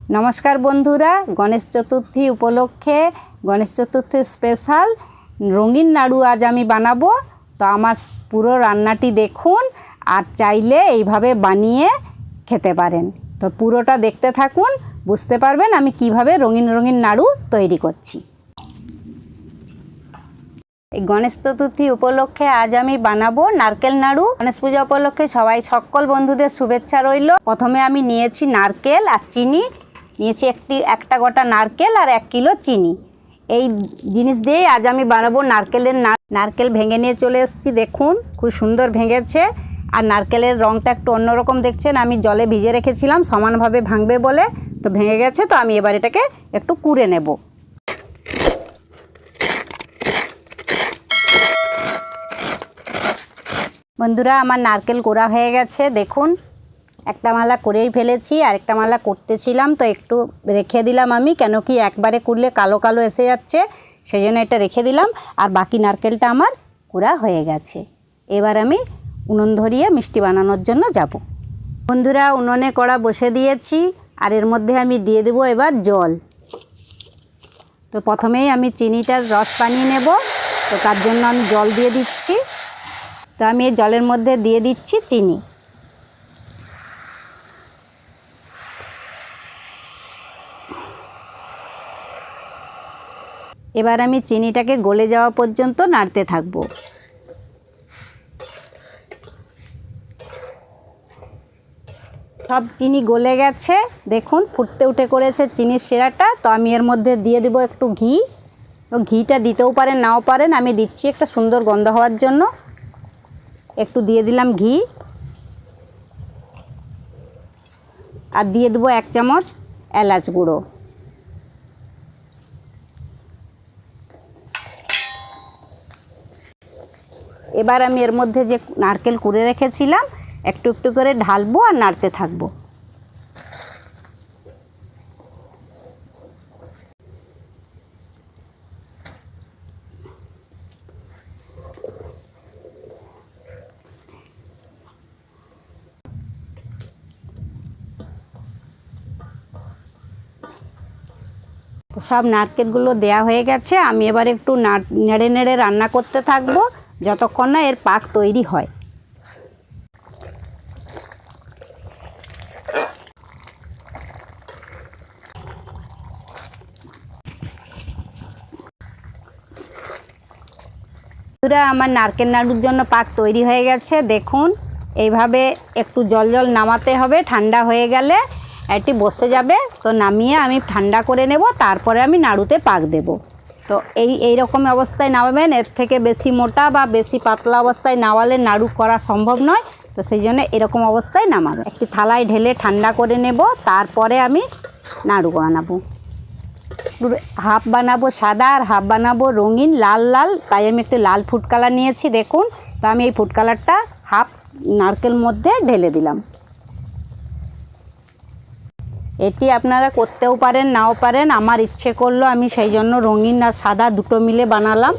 नमस्कार बंधुरा गणेश चतुर्थी उपलक्षे गणेश चतुर्थी स्पेशल रंगीन नाड़ू आज आमी बानाबो। तो आमार पुरो रान्नाटी देखुन और चाइले एइभावे बानिये खेते पारेन। तो पुरोटा देखते थाकुन बुझते पारबेन आमी किभाবে रंगीन रंगीन नाड़ू तैरी करछि। गणेश चतुर्थी उपलक्षे आज आमी बानाबो नारकेल नाड़ू। गणेश पूजा उपलक्षे सबाई सकल बंधुदेर शुभेच्छा रइल। प्रथमे आमी नियेछि नारकेल और चीनी नियेछि एकटा गोटा नारकेल और 1 किलो चीनी। এই জিনিস দিয়ে আজ আমি বানাবো নারকেলের নারকেল ভেঙে নিয়ে চলে এসেছি। দেখুন খুব সুন্দর ভেঙেছে আর নারকেলের রংটা একটু অন্যরকম দেখছেন। আমি জলে ভিজে রেখেছিলাম সমানভাবে ভাঙবে বলে, তো ভেঙে গেছে। তো আমি এবার এটাকে একটু কুড়ে নেব। বন্ধুরা আমার নারকেল কোড়া হয়ে গেছে। দেখুন একটা মালা করেই ফেলেছি আর একটা মালা করতেছিলাম, তো একটু রেখে দিলাম আমি, কেন কি একবারে কুড়লে কালো কালো এসে যাচ্ছে, সেই জন্য এটা রেখে দিলাম। আর বাকি নারকেলটা আমার কোড়া হয়ে গেছে। এবার আমি উনুন ধরিয়ে মিষ্টি বানানোর জন্য যাব। বন্ধুরা উনুনে কড়া বসে দিয়েছি আর এর মধ্যে আমি দিয়ে দেব এবার জল। তো প্রথমেই আমি চিনিটার রস বানিয়ে নেব, তো তার জন্য আমি জল দিয়ে দিচ্ছি। তো আমি এই জলের মধ্যে দিয়ে দিচ্ছি চিনি। এবার আমি চিনিটাকে গলে যাওয়া পর্যন্ত নাড়তে থাকব। সব চিনি গলে গেছে, দেখুন ফুটতে উঠে করেছে চিনির শিরাটা। তো আমি এর মধ্যে দিয়ে দেব একটু ঘি। তো ঘিটা দিতেও পারেন নাও পারেন, আমি দিচ্ছি একটা সুন্দর গন্ধ হওয়ার জন্য। একটু দিয়ে দিলাম ঘি আর দিয়ে দেবো 1 চামচ এলাচ গুঁড়ো। এবার আমি এর মধ্যে যে নারকেল কুড়ে রেখেছিলাম একটু একটু করে ঢালবো আর নাড়তে থাকবো। তো সব নারকেলগুলো দেয়া হয়ে গেছে। আমি এবার একটু নেড়ে নেড়ে রান্না করতে থাকবো যতক্ষণ না এর পাক তৈরি হয়। পুরা আমার নারকেল নাড়ুর জন্য পাক তৈরি হয়ে গেছে। দেখুন এইভাবে একটু জল জল নামাতে হবে, ঠান্ডা হয়ে গেলে এটি বসে যাবে। তো নামিয়ে আমি ঠান্ডা করে নেব, তারপরে আমি নাড়ুতে পাক দেব। তো এই রকম অবস্থায় নামাবেন, এর থেকে বেশি মোটা বা বেশি পাতলা অবস্থায় নামালে নাড়ু করা সম্ভব নয়। তো সেই জন্য এরকম অবস্থায় নামাবেন। একটি থালায় ঢেলে ঠান্ডা করে নেব, তারপরে আমি নাড়ু বানাবো। হাফ বানাবো সাদা আর হাফ বানাবো রঙিন লাল লাল, তাই আমি একটু লাল ফুড কালার নিয়েছি। দেখুন তো আমি এই ফুড কালারটা হাফ নারকেল মধ্যে ঢেলে দিলাম। এটি আপনারা করতেও পারেন নাও পারেন, আমার ইচ্ছে করলো আমি সেই জন্য রঙিন আর সাদা দুটো মিলে বানালাম।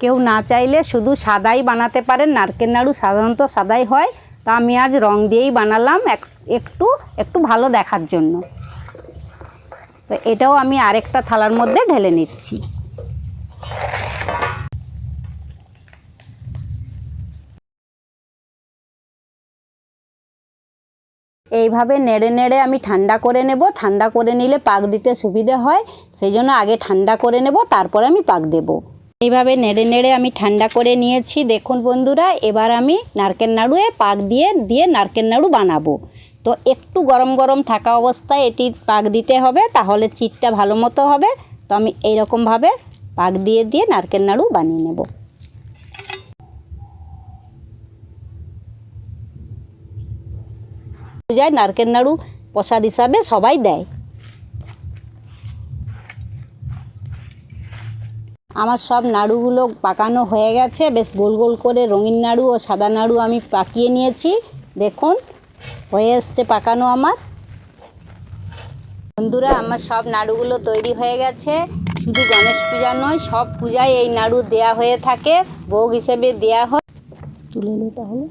কেউ না চাইলে শুধু সাদাই বানাতে পারেন, নারকেল নাড়ু সাধারণত সাদাই হয়। তো আমি আজ রং দিয়েই বানালাম একটু ভালো দেখার জন্য। তো এটাও আমি আরেকটা থালার মধ্যে ঢেলে নিচ্ছি। এইভাবে নেড়ে নেড়ে আমি ঠান্ডা করে নেব। ঠান্ডা করে নিলে পাক দিতে সুবিধে হয়, সেই জন্য আগে ঠান্ডা করে নেব, তারপরে আমি পাক দেব। এইভাবে নেড়ে নেড়ে আমি ঠান্ডা করে নিয়েছি। দেখুন বন্ধুরা এবার আমি নারকেল নাড়ুয়ে পাক দিয়ে নারকেল নাড়ু বানাবো। তো একটু গরম গরম থাকা অবস্থায় এটি পাক দিতে হবে, তাহলে চিটটা ভালো মতো হবে। তো আমি এইরকমভাবে পাক দিয়ে নারকেল নাড়ু বানিয়ে নেব। পূজায় নারকেল নাড়ু প্রসাদ হিসাবে সবাই দেয়। আমার সব নাড়ুগুলো পাকানো হয়ে গেছে, বেশ গোল গোল করে রঙিন নাড়ু ও সাদা নাড়ু আমি পাকিয়ে নিয়েছি। দেখুন হয়ে এসছে পাকানো আমার। বন্ধুরা আমার সব নাড়ুগুলো তৈরি হয়ে গেছে। শুধু গণেশ পূজা নয়, সব পূজায় এই নাড়ু দেয়া হয়ে থাকে, ভোগ হিসেবে দেয়া হয়। তুলে নে তাহলে।